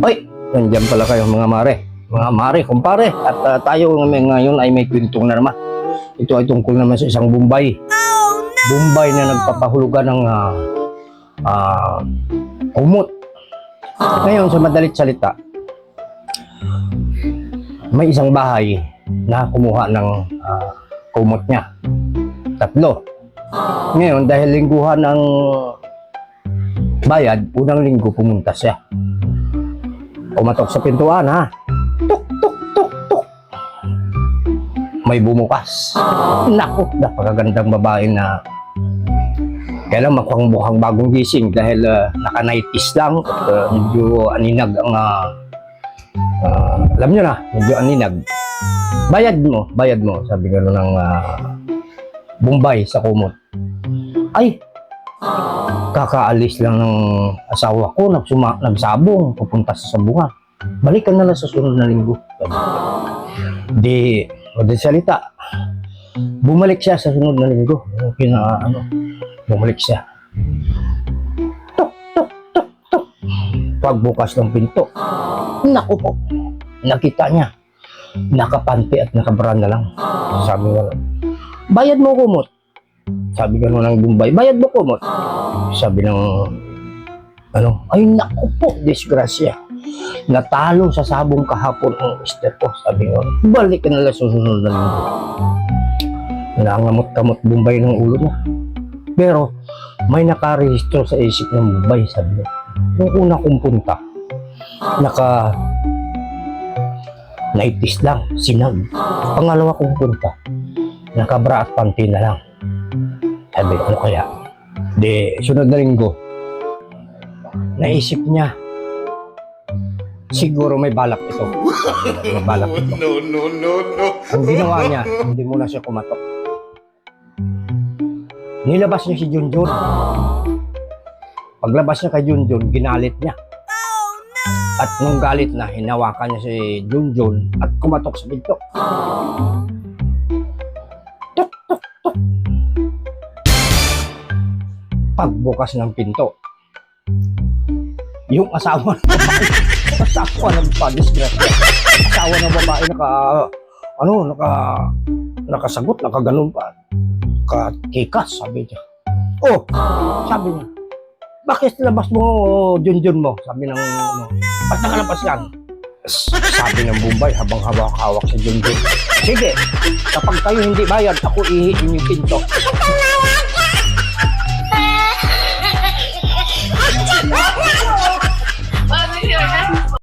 Oy, nandiyan pala kayo mga mare. Mga mare, kumpare. At tayo ngayon ay may kwentong na naman. Ito ay tungkol naman sa isang Bombay. Bombay na nagpapahulugan ng kumot. Ngayon, sa madalit salita, may isang bahay na kumuha ng kumot niya. 3. Ngayon, dahil lingguhan ng bayad, unang linggo pumunta siya. Pumatok sa pintuan, ha? Tuk, tuk, tuk, tuk. May bumukas. Naku, napakagandang babae na kaya lang mukhang bagong gising dahil naka-nighties lang at medyo aninag ang alam nyo na, medyo aninag. Bayad mo, sabi gano'n ng Bombay sa kumot. Ay, kakaalis lang ng asawa ko, nagsabong, pupunta sa sabungan. Balikan na lang sa sunod na linggo. Di salita. Bumalik siya sa sunod na linggo. Bumalik siya. Tok, tok, tok, tok. Pagbukas ng pinto. Naku po. Nakita niya. Nakapanti at nakabra na lang. Sabi nga, bayad mo kumot. Sabi gano'n ng Bombay, bayad mo kumot. Sabi ng, ay naku po, disgrasya. Natalo sa sabong kahapon ang mister ko. Sabi nga, balik ka na lang susunod na linggo. Nangamot-kamot Bombay ng ulo niya. Pero, may nakarehistro sa isip ng Bombay, sabi niya. Nung una kong punta, naitis lang, sinag. Pangalawa kong punta, nakabra at panty na lang. Sabi, ano kaya? Di, sunod na linggo, naisip niya, siguro may balak ito. May balak ito. No. Ang ginawa niya, hindi muna siya kumatok. Nilabas niya si Junjun. Paglabas niya kay Junjun, ginalit niya. At nung galit na, hinawakan niya si Junjun at kumatok sa pinto. Tuk, tuk, tuk. Pagbukas ng pinto, yung asawa ng disgrasya. Asawa ng babae nakasagot, nakaganon pa. Kakikas, sabi niya. Oh, sabi niya, bakit labas mo Junjun mo? Sabi ng ba't nakalabas yan? Sabi ng Bombay habang hawak-hawak si Junjun. Sige, kapag kayo hindi bayad, ako ihiin yung pinto.